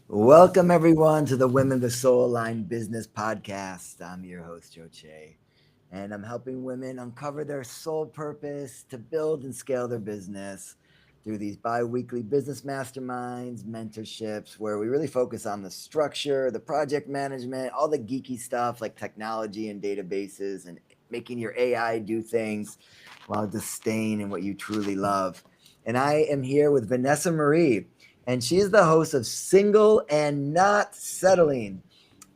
Welcome, everyone, to the Women with Soul Aligned Business Podcast. I'm your host, Joe Che, and I'm helping women uncover their soul purpose to build and scale their business through these bi weekly business masterminds, mentorships, where we really focus on the structure, the project management, all the geeky stuff like technology and databases, and making your AI do things while just staying in what you truly love. And I am here with Vanessa Marie, and she's the host of Single and Not Settling,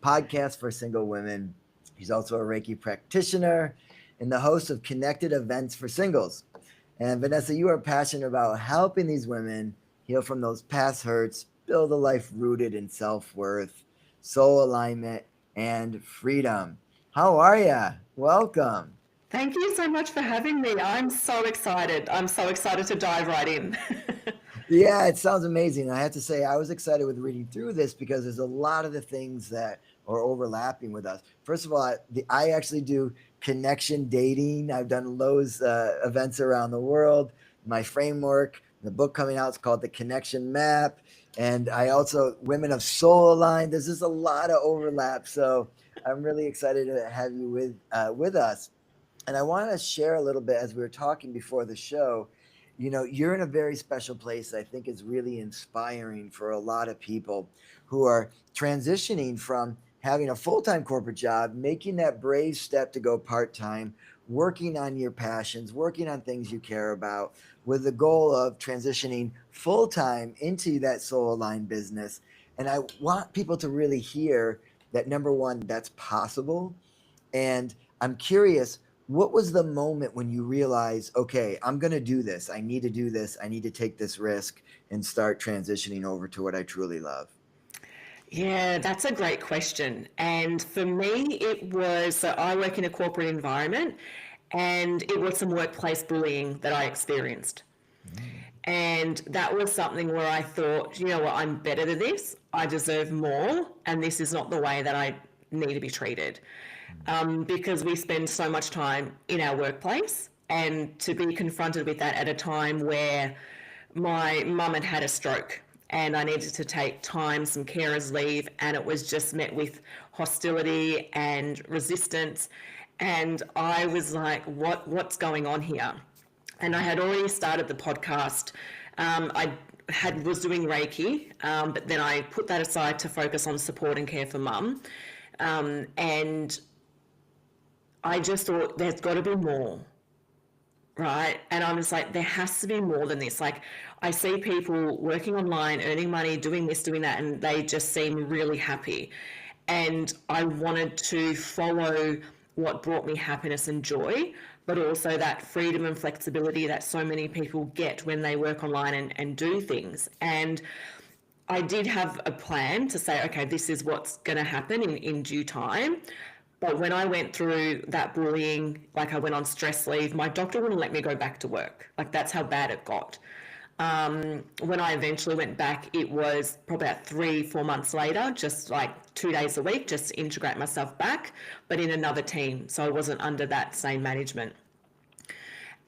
podcast for single women. She's also a Reiki practitioner and the host of Connected Events for Singles. And Vanessa, you are passionate about helping these women heal from those past hurts, build a life rooted in self-worth, soul alignment, and freedom. How are you? Welcome. Thank you so much for having me. I'm so excited. I'm so excited to dive right in. Yeah, it sounds amazing. I have to say, I was excited with reading through this because there's a lot of the things that are overlapping with us. First of all, I actually do connection dating. I've done Lowe's events around the world. My framework, the book coming out is called The Connection Map. And I also, Women of Soul Aligned. There's just a lot of overlap. So I'm really excited to have you with us. And I want to share a little bit as we were talking before the show. You're in a very special place. I think is really inspiring for a lot of people who are transitioning from having a full-time corporate job, making that brave step to go part-time, working on your passions, working on things you care about, with the goal of transitioning full-time into that soul-aligned business. And I want people to really hear that, number one, that's possible. And I'm curious, what was the moment when you realized, okay, I'm going to do this. I need to do this. I need to take this risk and start transitioning over to what I truly love? Yeah, that's a great question. And for me, it was so I work in a corporate environment and it was some workplace bullying that I experienced. Mm. And that was something where I thought, you know what, I'm better than this. I deserve more. And this is not the way that I need to be treated. Because we spend so much time in our workplace. And to be confronted with that at a time where my mum had had a stroke and I needed to take time, some carers leave, and it was just met with hostility and resistance. And I was like, what's going on here? And I had already started the podcast. I was doing Reiki, but then I put that aside to focus on support and care for mum. And I just thought there's got to be more, right? And I'm just like, there has to be more than this. Like, I see people working online, earning money, doing this, doing that, and they just seem really happy. And I wanted to follow what brought me happiness and joy, but also that freedom and flexibility that so many people get when they work online and do things. And I did have a plan to say, okay, this is what's going to happen in due time. But when I went through that bullying, like I went on stress leave, my doctor wouldn't let me go back to work. Like that's how bad it got. When I eventually went back, it was probably about 3, 4 months later, just like 2 days a week, just to integrate myself back, but in another team. So I wasn't under that same management.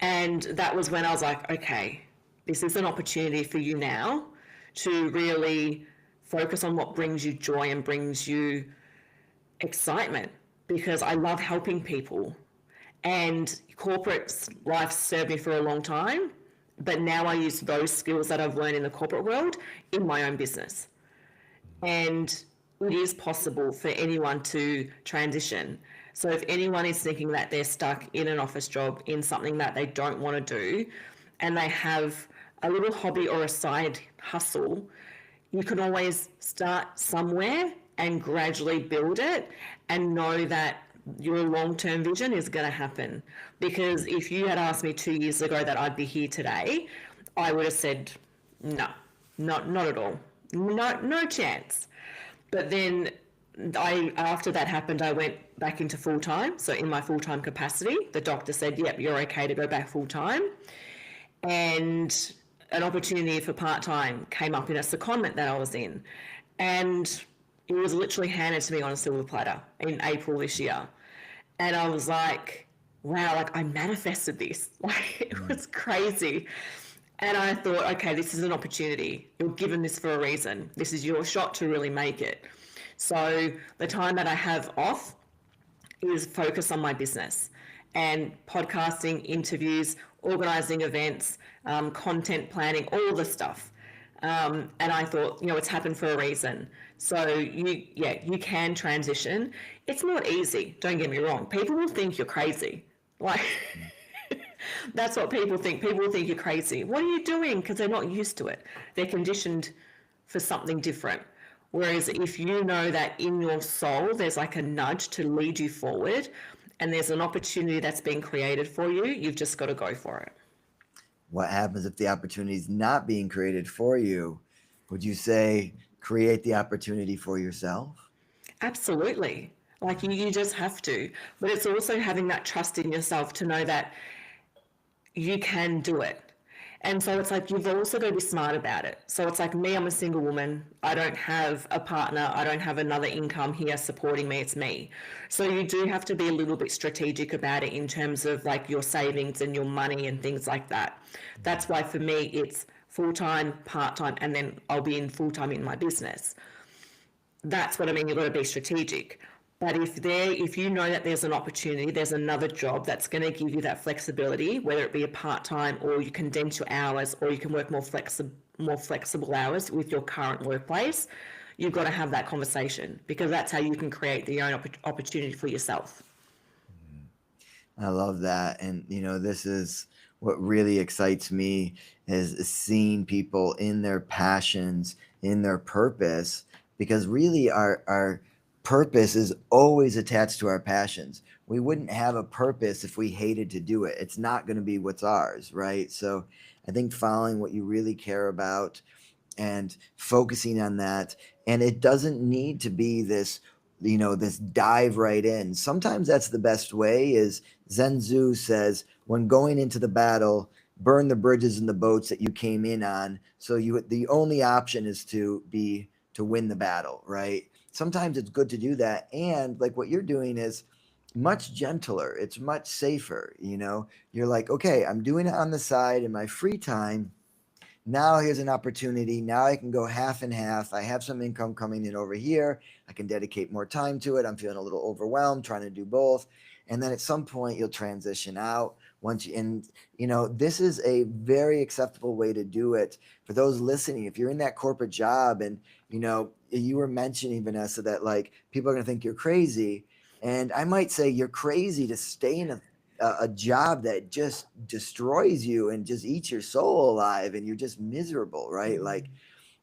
And that was when I was like, okay, this is an opportunity for you now to really focus on what brings you joy and brings you excitement, because I love helping people. And corporate life served me for a long time, but now I use those skills that I've learned in the corporate world in my own business. And it is possible for anyone to transition. So if anyone is thinking that they're stuck in an office job, in something that they don't want to do, and they have a little hobby or a side hustle, you can always start somewhere and gradually build it and know that your long-term vision is going to happen. Because if you had asked me 2 years ago that I'd be here today, I would have said no, not at all, no chance. But then after that happened, I went back into full time. So in my full time capacity, the doctor said, "Yep, you're okay to go back full time." And an opportunity for part time came up in a secondment that I was in, and it was literally handed to me on a silver platter in April this year. And I was like, wow, like I manifested this. Like it was crazy. And I thought, okay, this is an opportunity. You're given this for a reason. This is your shot to really make it. So the time that I have off is focus on my business and podcasting, interviews, organizing events, content planning, all the stuff. And I thought, it's happened for a reason. So you can transition. It's not easy. Don't get me wrong. People will think you're crazy. Like, that's what people think. People will think you're crazy. What are you doing? Because they're not used to it. They're conditioned for something different. Whereas if you know that in your soul, there's like a nudge to lead you forward and there's an opportunity that's being created for you, you've just got to go for it. What happens if the opportunity is not being created for you? Would you say create the opportunity for yourself? Absolutely. Like you just have to. But it's also having that trust in yourself to know that you can do it. And so it's like you've also got to be smart about it. So it's like me, I'm a single woman. I don't have a partner. I don't have another income here supporting me. It's me. So you do have to be a little bit strategic about it in terms of like your savings and your money and things like that. That's why for me, it's full-time, part-time, and then I'll be in full-time in my business. That's what I mean. You've got to be strategic. But if you know that there's an opportunity, there's another job that's going to give you that flexibility, whether it be a part-time or you condense your hours or you can work more flexible hours with your current workplace, you've got to have that conversation because that's how you can create the own opportunity for yourself. I love that. And, this is what really excites me is seeing people in their passions, in their purpose, because really our purpose is always attached to our passions. We wouldn't have a purpose if we hated to do it. It's not going to be what's ours, right? So I think following what you really care about and focusing on that, and it doesn't need to be this, this dive right in. Sometimes that's the best way. Is Zen Tzu says, when going into the battle, burn the bridges and the boats that you came in on. So the only option is to win the battle, right? Sometimes it's good to do that. And like what you're doing is much gentler. It's much safer. You're like, okay, I'm doing it on the side in my free time. Now here's an opportunity. Now I can go half and half. I have some income coming in over here. I can dedicate more time to it. I'm feeling a little overwhelmed trying to do both. And then at some point you'll transition out this is a very acceptable way to do it for those listening. If you're in that corporate job and, you were mentioning, Vanessa, that like people are going to think you're crazy. And I might say you're crazy to stay in a job that just destroys you and just eats your soul alive and you're just miserable, right? Like,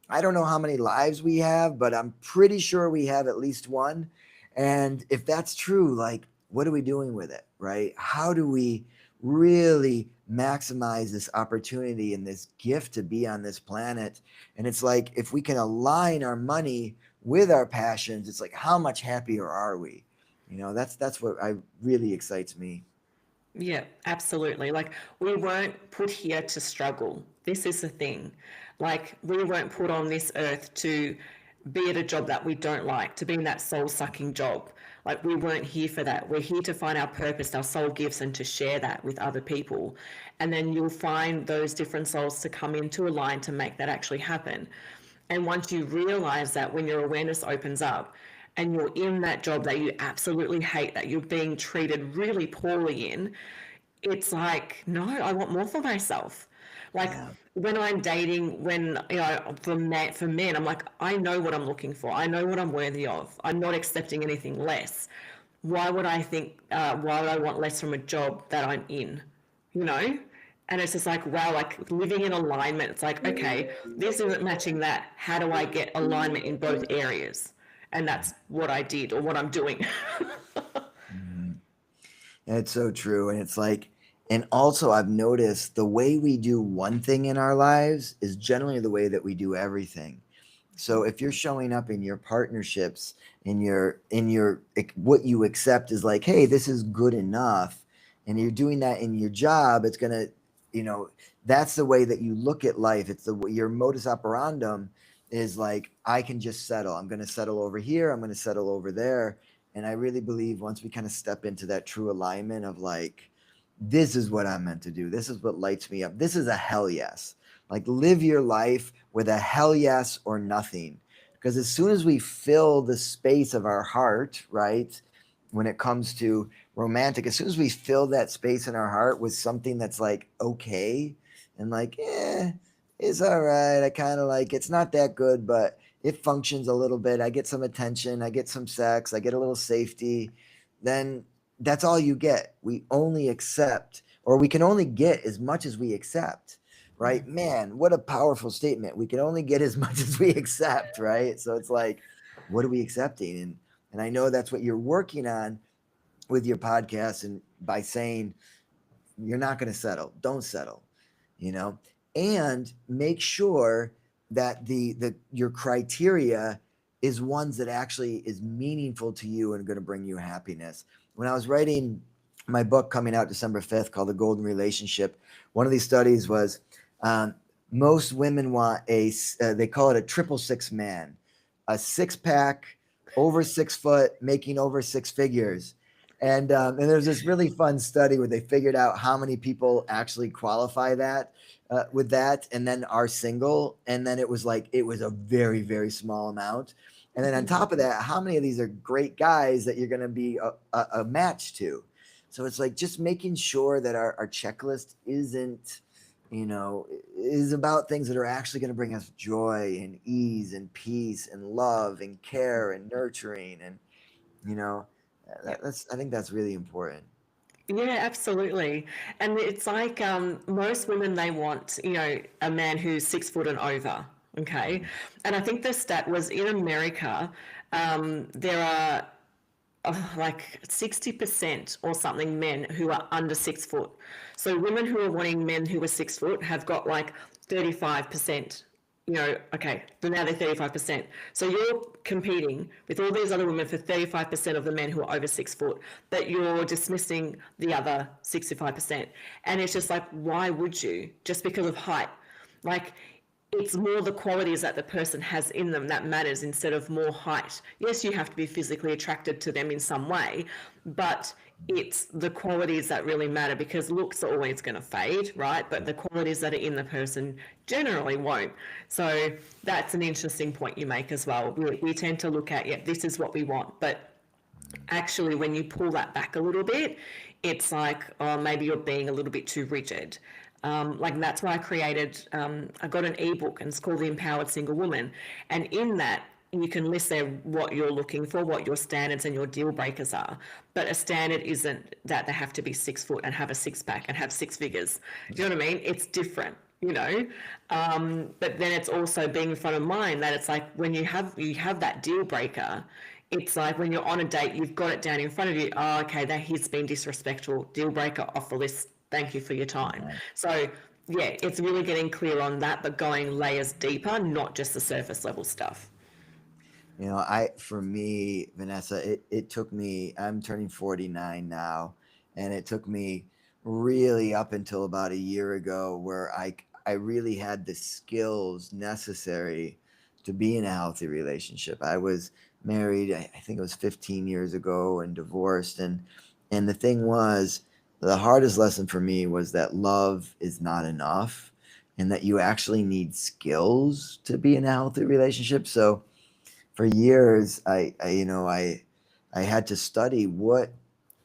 I don't know how many lives we have, but I'm pretty sure we have at least one. And if that's true, like, what are we doing with it, right? How do we really maximize this opportunity and this gift to be on this planet? And it's like, if we can align our money with our passions, it's like, how much happier are we? That's what really excites me. Yeah, absolutely. Like we weren't put here to struggle. This is the thing. Like we weren't put on this earth to be at a job that we don't like, to be in that soul sucking job. Like we weren't here for that. We're here to find our purpose, our soul gifts, and to share that with other people. And then you'll find those different souls to come into a line to make that actually happen. And once you realize that, when your awareness opens up and you're in that job that you absolutely hate, that you're being treated really poorly in, it's like, no, I want more for myself. Like Yeah. when I'm dating, for men, I'm like, I know what I'm looking for. I know what I'm worthy of. I'm not accepting anything less. Why would I think, why would I want less from a job that I'm in? You know? And it's just like, wow, like living in alignment. It's like, okay, this isn't matching that. How do I get alignment in both areas? And that's what I did or what I'm doing. Mhm. It's so true. And it's like, and also I've noticed the way we do one thing in our lives is generally the way that we do everything. So if you're showing up in your partnerships, what you accept is like, hey, this is good enough, and you're doing that in your job, it's gonna, that's the way that you look at life. It's your modus operandum is like, I can just settle. I'm gonna settle over here. I'm gonna settle over there. And I really believe once we kind of step into that true alignment of like, this is what I'm meant to do. This is what lights me up. This is a hell yes. Like live your life with a hell yes or nothing. Because as soon as we fill the space of our heart, right, when it comes to romantic, as soon as we fill that space in our heart with something that's like okay and like, it's all right. I kind of like it's not that good, but it functions a little bit. I get some attention, I get some sex, I get a little safety, then that's all you get. We only accept, or we can only get as much as we accept, right? Man, what a powerful statement. We can only get as much as we accept, right? So it's like, what are we accepting? And I know that's what you're working on with your podcast, and by saying you're not going to settle, don't settle, you know, and make sure that the your criteria is ones that actually is meaningful to you and going to bring you happiness. When I was writing my book coming out December 5th called The Golden Relationship, one of these studies was um, most women want they call it a 666 man, a six pack, over 6 foot, making over six figures. And there's this really fun study where they figured out how many people actually qualify that with that, and then are single. And then it was a very, very small amount. And then on top of that, how many of these are great guys that you're going to be a match to? So it's like just making sure that our checklist isn't, is about things that are actually going to bring us joy and ease and peace and love and care and nurturing. And, you know, I think that's really important. Yeah, absolutely. And it's like most women, they want, a man who's 6 foot and over. Okay. And I think the stat was in America, there are like 60% or something men who are under 6 foot. So women who are wanting men who are 6 foot have got like 35%. Okay, so now they're 35%. So you're competing with all these other women for 35% of the men who are over 6 foot, but you're dismissing the other 65%. And it's just like, why would you? Just because of height. Like, it's more the qualities that the person has in them that matters instead of more height. Yes, you have to be physically attracted to them in some way, but it's the qualities that really matter, because looks are always going to fade, right? But the qualities that are in the person generally won't. So that's an interesting point you make as well. We tend to look at, yeah, this is what we want, but actually when you pull that back a little bit, it's like, oh, maybe you're being a little bit too rigid. That's why I got an ebook, and it's called The Empowered Single Woman. And in that, you can list there what you're looking for, what your standards and your deal breakers are. But a standard isn't that they have to be 6 foot and have a six pack and have six figures. Do you know what I mean? It's different, But then it's also being in front of mind that it's like when you have that deal breaker, it's like when you're on a date, you've got it down in front of you. Oh, okay, that he's been disrespectful. Deal breaker off the list. Thank you for your time. So yeah, it's really getting clear on that, but going layers deeper, not just the surface level stuff. For me, Vanessa, it took me, I'm turning 49 now, and it took me really up until about a year ago where I really had the skills necessary to be in a healthy relationship. I was married, I think it was 15 years ago, and divorced. And the thing was, the hardest lesson for me was that love is not enough, and that you actually need skills to be in a healthy relationship. So for years, I had to study what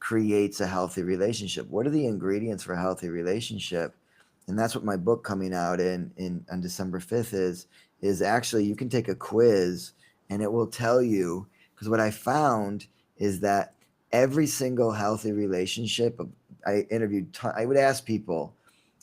creates a healthy relationship. What are the ingredients for a healthy relationship? And that's what my book coming out in on December 5th is actually, you can take a quiz and it will tell you, because what I found is that every single healthy relationship, I would ask people,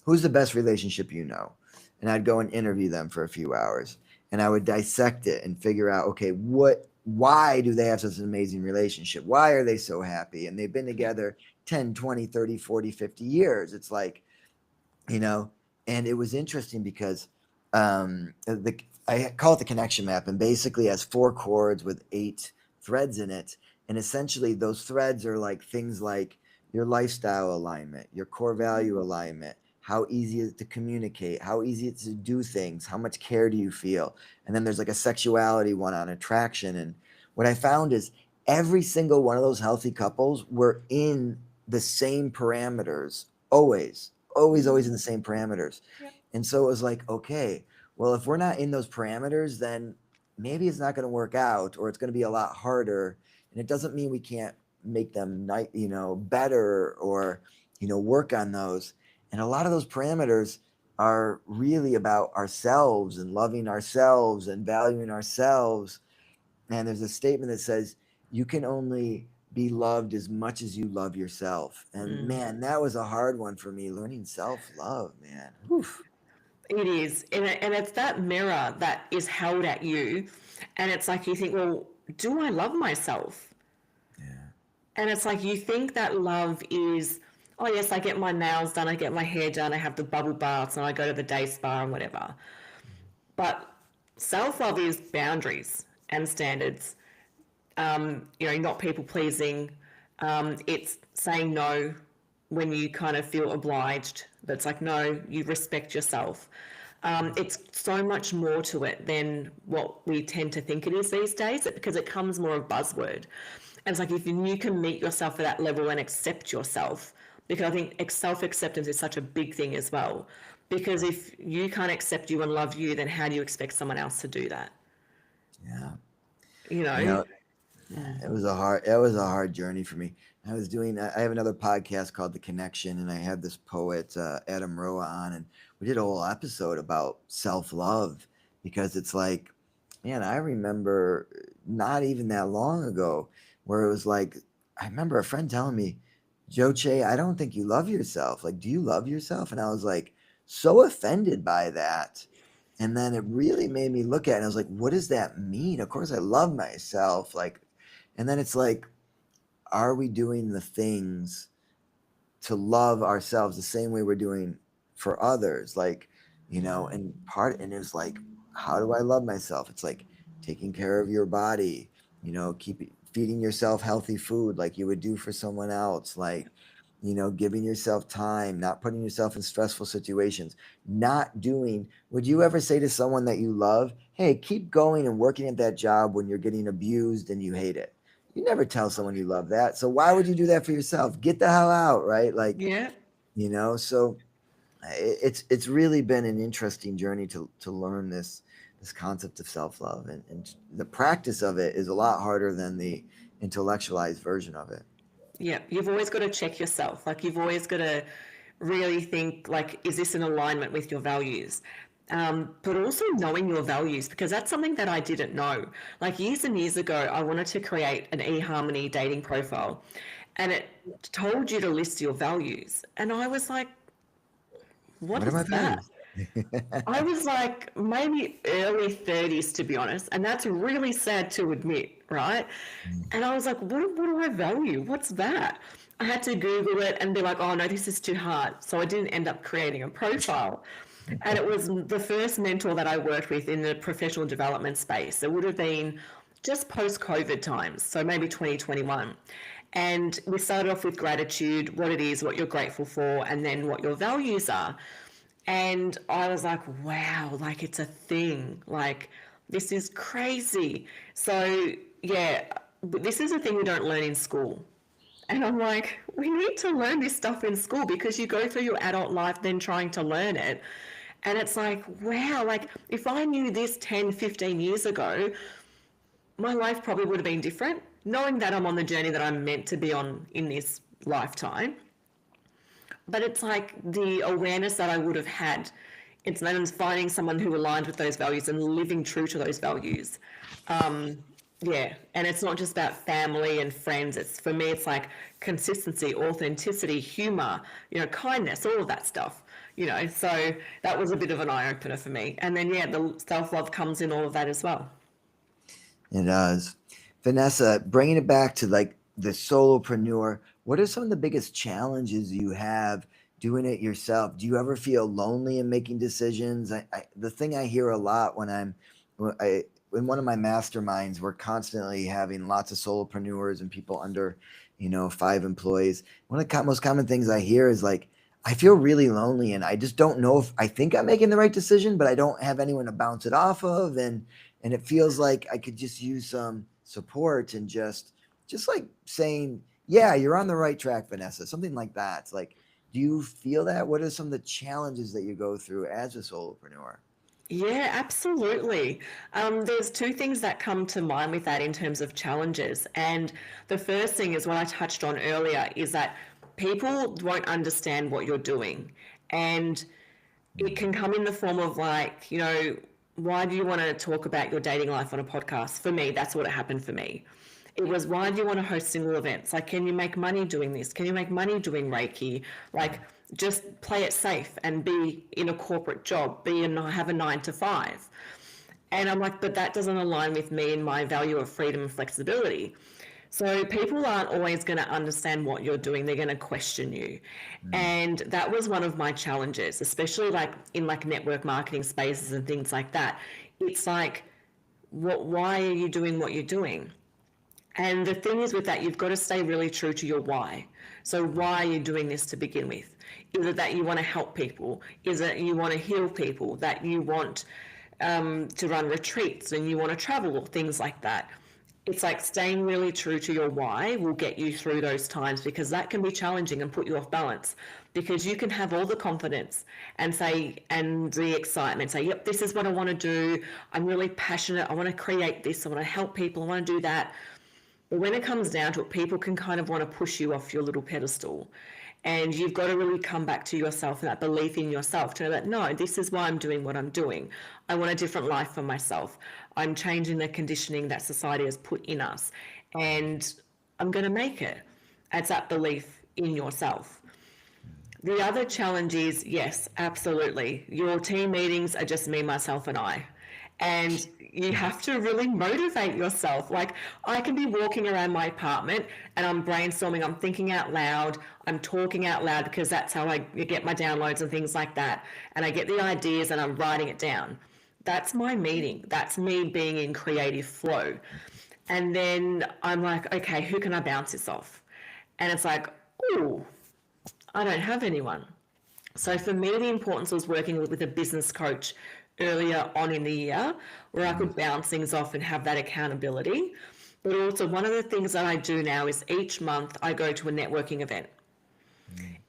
who's the best relationship you know? And I'd go and interview them for a few hours, and I would dissect it and figure out, okay, why do they have such an amazing relationship? Why are they so happy? And they've been together 10, 20, 30, 40, 50 years. It's like, and it was interesting because I call it the connection map, and basically has 4 chords with 8 threads in it. And essentially those threads are like things like your lifestyle alignment, your core value alignment, how easy is it to communicate, how easy it is to do things, how much care do you feel? And then there's like a sexuality one on attraction. And what I found is every single one of those healthy couples were in the same parameters, always in the same parameters. Yep. And so it was like, okay, well, if we're not in those parameters, then maybe it's not going to work out, or it's going to be a lot harder. And it doesn't mean we can't make them better, or, work on those. And a lot of those parameters are really about ourselves and loving ourselves and valuing ourselves. And there's a statement that says, you can only be loved as much as you love yourself. And man, that was a hard one for me, learning self-love, man. Oof. It is. And it's that mirror that is held at you. And it's like you think, well, do I love myself? Yeah. And it's like you think that love is, oh, yes, I get my nails done, I get my hair done, I have the bubble baths, and I go to the day spa and whatever. But self love is boundaries and standards, not people pleasing. It's saying no when you kind of feel obliged. But it's like, no, you respect yourself. It's so much more to it than what we tend to think it is these days, because it comes more of a buzzword. And it's like, if you can meet yourself at that level and accept yourself, because I think self-acceptance is such a big thing as well. Because if you can't accept you and love you, then how do you expect someone else to do that? Yeah. You know? You know, it was a hard journey for me. I have another podcast called The Connection, and I had this poet, Adam Roa, on, and we did a whole episode about self-love, because it's like, man, I remember not even that long ago where it was like, I remember a friend telling me, Joe Che, I don't think you love yourself. Like, do you love yourself? And I was like, so offended by that. And then it really made me look at it, and I was like, what does that mean? Of course I love myself. Like, and then it's like, are we doing the things to love ourselves the same way we're doing for others? Like, and it was like, how do I love myself? It's like taking care of your body, feeding yourself healthy food like you would do for someone else, like, giving yourself time, not putting yourself in stressful situations, would you ever say to someone that you love, hey, keep going and working at that job when you're getting abused and you hate it? You never tell someone you love that. So why would you do that for yourself? Get the hell out, right? Like, Yeah. so it's really been an interesting journey to learn this concept of self-love, and the practice of it is a lot harder than the intellectualized version of it. Yeah. You've always got to check yourself. Like, you've always got to really think, like, is this in alignment with your values? But also knowing your values, because that's something that I didn't know. Like, years and years ago, I wanted to create an eHarmony dating profile, and it told you to list your values. And I was like, what What are my is that? values? I was like maybe early 30s, to be honest. And that's really sad to admit, right? And I was like, what do I value? What's that? I had to Google it and be like, oh no, this is too hard. So I didn't end up creating a profile. And it was the first mentor that I worked with in the professional development space. It would have been just post-COVID times, so maybe 2021. And we started off with gratitude, what it is, what you're grateful for, and then what your values are. And I was like, wow, like, it's a thing. Like, this is crazy. So, yeah, this is a thing we don't learn in school. And I'm like, we need to learn this stuff in school, because you go through your adult life then trying to learn it. And it's like, wow, like, if I knew this 10, 15 years ago, my life probably would have been different, knowing that I'm on the journey that I'm meant to be on in this lifetime. But it's like the awareness that I would have had. It's then finding someone who aligns with those values and living true to those values. Yeah, and it's not just about family and friends. It's, for me, it's like consistency, authenticity, humor, kindness, all of that stuff. So that was a bit of an eye opener for me. And then, yeah, the self-love comes in all of that as well. It does. Vanessa, bringing it back to like the solopreneur, what are some of the biggest challenges you have doing it yourself? Do you ever feel lonely in making decisions? The thing I hear a lot in one of my masterminds, we're constantly having lots of solopreneurs and people under, 5 employees. One of the most common things I hear is like, I feel really lonely and I just don't know if I think I'm making the right decision, but I don't have anyone to bounce it off of. And it feels like I could just use some support, and just like saying, yeah, you're on the right track, Vanessa, something like that. It's like, Do you feel that? What are some of the challenges that you go through as a solopreneur? Yeah, absolutely. There's two things that come to mind with that in terms of challenges. And the first thing is what I touched on earlier is that people won't understand what you're doing. And it can come in the form of like, why do you want to talk about your dating life on a podcast? For me, that's what it happened for me. It was, why do you want to host single events? Like, can you make money doing this? Can you make money doing Reiki? Like, just play it safe and be in a corporate job, have a 9 to 5. And I'm like, but that doesn't align with me and my value of freedom and flexibility. So people aren't always going to understand what you're doing. They're going to question you. And that was one of my challenges, especially like in like network marketing spaces and things like that. It's like, why are you doing what you're doing? And the thing is with that, you've got to stay really true to your why. So why are you doing this to begin with? Is it that you want to help people? Is it you want to heal people? That you want to run retreats and you want to travel or things like that? It's like staying really true to your why will get you through those times, because that can be challenging and put you off balance, because you can have all the confidence and say, and the excitement, say, yep, this is what I want to do. I'm really passionate. I want to create this. I want to help people. I want to do that. But when it comes down to it, people can kind of want to push you off your little pedestal. And you've got to really come back to yourself and that belief in yourself to know that, no, this is why I'm doing what I'm doing. I want a different life for myself. I'm changing the conditioning that society has put in us. And I'm going to make it. It's that belief in yourself. The other challenge is, yes, absolutely. Your team meetings are just me, myself, and I. And you have to really motivate yourself. Like, I can be walking around my apartment and I'm brainstorming, I'm thinking out loud, I'm talking out loud, because that's how I get my downloads and things like that. And I get the ideas and I'm writing it down. That's my meeting. That's me being in creative flow. And then I'm like, okay, who can I bounce this off? And it's like, oh, I don't have anyone. So for me, the importance was working with a business coach earlier on in the year, where I could bounce things off and have that accountability. But also, one of the things that I do now is each month I go to a networking event.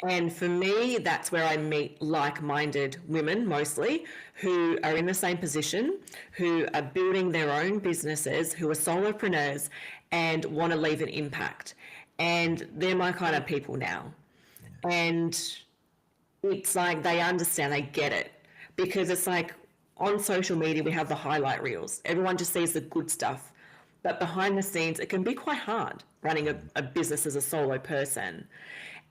And for me, that's where I meet like-minded women, mostly, who are in the same position, who are building their own businesses, who are solopreneurs and want to leave an impact. And they're my kind of people now. And it's like they understand, they get it. Because it's like, on social media, we have the highlight reels. Everyone just sees the good stuff. But behind the scenes, it can be quite hard running a business as a solo person.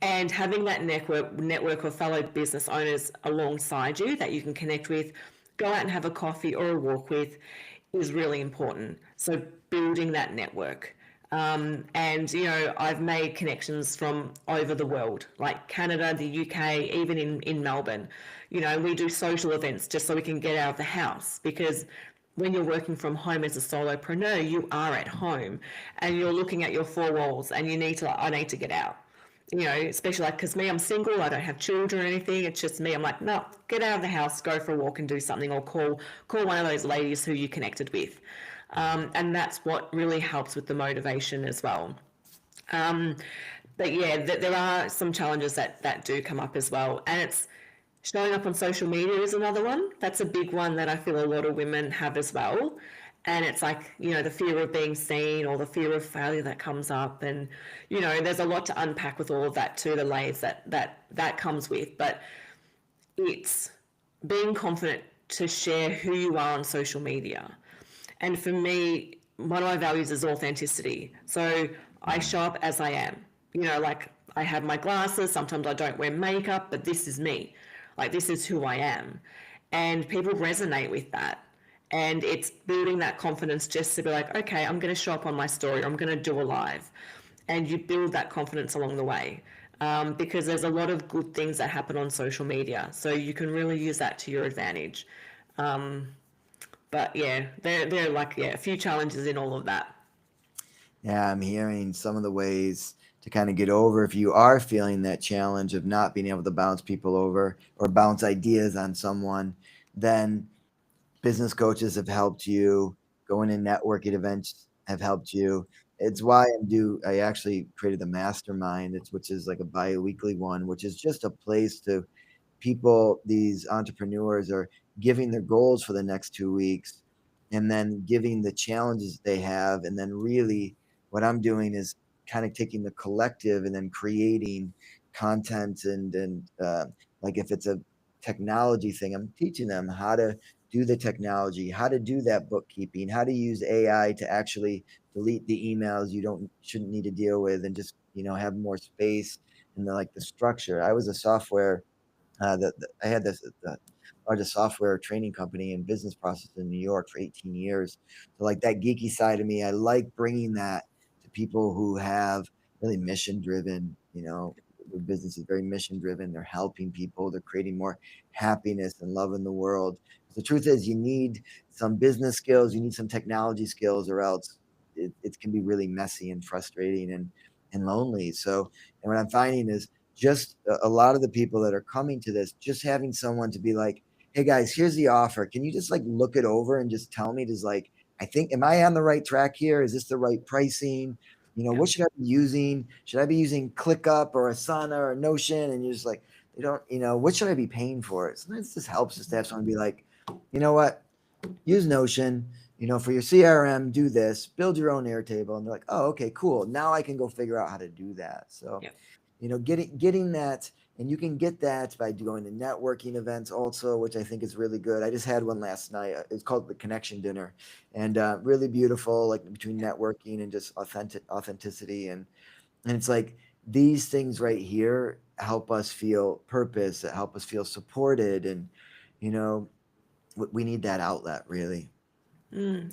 And having that network of fellow business owners alongside you that you can connect with, go out and have a coffee or a walk with, is really important. So building that network. And, I've made connections from over the world, like Canada, the UK, even in Melbourne. We do social events just so we can get out of the house, because when you're working from home as a solopreneur, you are at home and you're looking at your four walls and I need to get out. Especially like, because me, I'm single, I don't have children or anything. It's just me. I'm like, no, get out of the house, go for a walk and do something, or call one of those ladies who you connected with. And that's what really helps with the motivation as well. But yeah, there are some challenges that do come up as well. And it's showing up on social media is another one. That's a big one that I feel a lot of women have as well. And it's like, the fear of being seen or the fear of failure that comes up. And, there's a lot to unpack with all of that too, the layers that comes with. But it's being confident to share who you are on social media. And for me, one of my values is authenticity. So I show up as I am. Like, I have my glasses, sometimes I don't wear makeup, but this is me. Like, this is who I am. And people resonate with that. And it's building that confidence just to be like, okay, I'm going to show up on my story, or I'm going to do a live. And you build that confidence along the way. Because there's a lot of good things that happen on social media. So you can really use that to your advantage. But yeah, there are like, a few challenges in all of that. Yeah, I'm hearing some of the ways to kind of get over if you are feeling that challenge of not being able to bounce people over or bounce ideas on someone. Then business coaches have helped you, going in networking events have helped you. it's why I actually created the mastermind, which is like a bi-weekly one, which is just a place to people, these entrepreneurs are giving their goals for the next 2 weeks and then giving the challenges they have. And then really what I'm doing is kind of taking the collective and then creating content and like if it's a technology thing, I'm teaching them how to do the technology, how to do that bookkeeping, how to use AI to actually delete the emails you shouldn't need to deal with and just, have more space and the structure. I was a software I had this largest software training company and business process in New York for 18 years. So like that geeky side of me, I like bringing that to people who have really mission driven, the business is very mission driven. They're helping people. They're creating more happiness and love in the world. The truth is you need some business skills, you need some technology skills or else it can be really messy and frustrating and lonely. So, and what I'm finding is just a lot of the people that are coming to this, just having someone to be like, hey guys, here's the offer. Can you just like look it over and just tell me, does like, I think, am I on the right track here? Is this the right pricing? Yeah. What should I be using? Should I be using ClickUp or Asana or Notion? And you're just like, they don't, what should I be paying for it? Sometimes this helps just to have someone be like, you know what? Use Notion, for your CRM, do this, build your own Airtable. And they're like, oh, okay, cool. Now I can go figure out how to do that. So, Yeah. getting that, and you can get that by going to networking events also, which I think is really good. I just had one last night. It's called the Connection Dinner, and really beautiful, like between networking and just authenticity, and it's like these things right here help us feel purpose, help us feel supported, and you know we need that outlet really.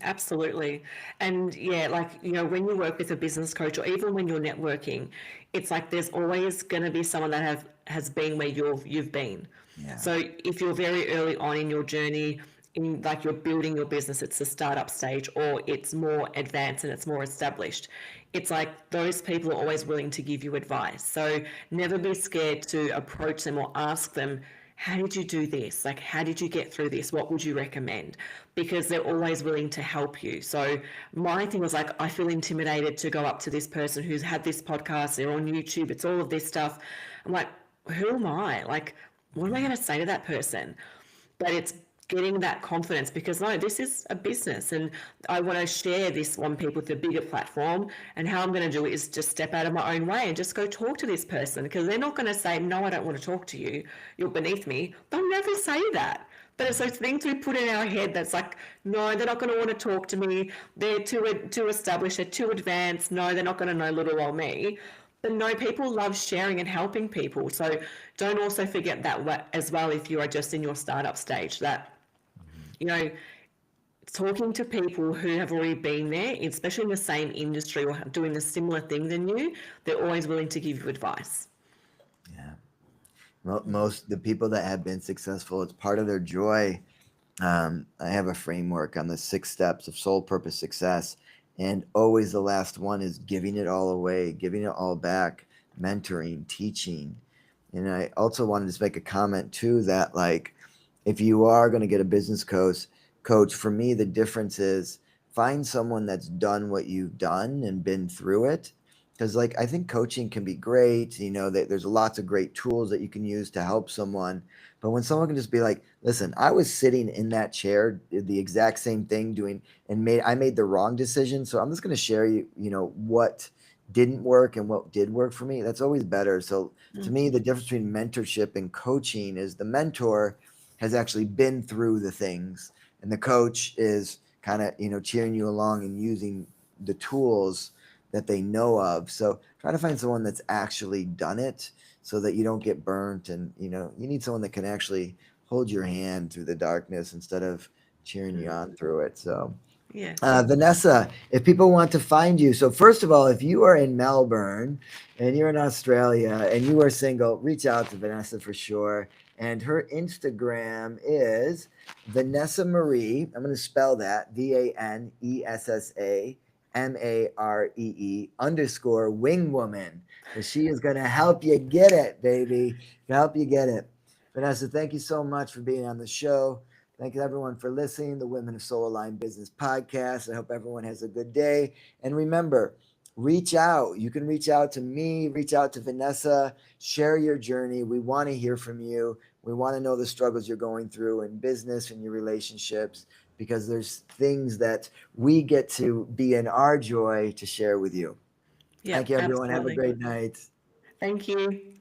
Absolutely. And yeah, like, when you work with a business coach or even when you're networking, it's like there's always going to be someone that has been where you've been. Yeah. So if you're very early on in your journey, in like you're building your business, it's the startup stage or it's more advanced and it's more established. It's like those people are always willing to give you advice. So never be scared to approach them or ask them, how did you do this? Like, how did you get through this? What would you recommend? Because they're always willing to help you. So my thing was like, I feel intimidated to go up to this person who's had this podcast, they're on YouTube, it's all of this stuff. I'm like, who am I? Like, what am I going to say to that person? But it's getting that confidence because no, this is a business and I want to share this on people with a bigger platform. And how I'm going to do it is just step out of my own way and just go talk to this person because they're not going to say, no, I don't want to talk to you. You're beneath me. They'll never say that. But it's those things we put in our head that's like, no, they're not going to want to talk to me. They're too established. They're too advanced. No, they're not going to know little old me. But no, people love sharing and helping people. So don't also forget that as well if you are just in your startup stage that talking to people who have already been there, especially in the same industry or doing a similar thing than you, they're always willing to give you advice. Yeah. Most the people that have been successful, it's part of their joy. I have a framework on the 6 steps of soul purpose success, and always the last one is giving it all away, giving it all back, mentoring, teaching. And I also wanted to make a comment too that like if you are going to get a business coach, for me the difference is find someone that's done what you've done and been through it. Because like I think coaching can be great, there's lots of great tools that you can use to help someone. But when someone can just be like, listen, I was sitting in that chair, did the exact same thing doing, and I made the wrong decision. So I'm just going to share what didn't work and what did work for me. That's always better. So to me, the difference between mentorship and coaching is the mentor has actually been through the things, and the coach is kind of cheering you along and using the tools that they know of. So try to find someone that's actually done it so that you don't get burnt, and you need someone that can actually hold your hand through the darkness instead of cheering you on through it. So Yeah. Vanessa, if people want to find you, so first of all, if you are in Melbourne and you're in Australia and you are single, reach out to Vanessa for sure. And her Instagram is Vanessa Marie. I'm going to spell that VANESSA _wingwoman. So she is going to help you get it, baby. Help you get it. Vanessa, thank you so much for being on the show. Thank you everyone for listening. The Women of Soul Aligned Business Podcast. I hope everyone has a good day. And remember, reach out. You can reach out to me, reach out to Vanessa, share your journey. We want to hear from you. We want to know the struggles you're going through in business and your relationships, because there's things that we get to be in our joy to share with you. Yeah, Thank you, everyone. Have a absolutely. great night. Thank you.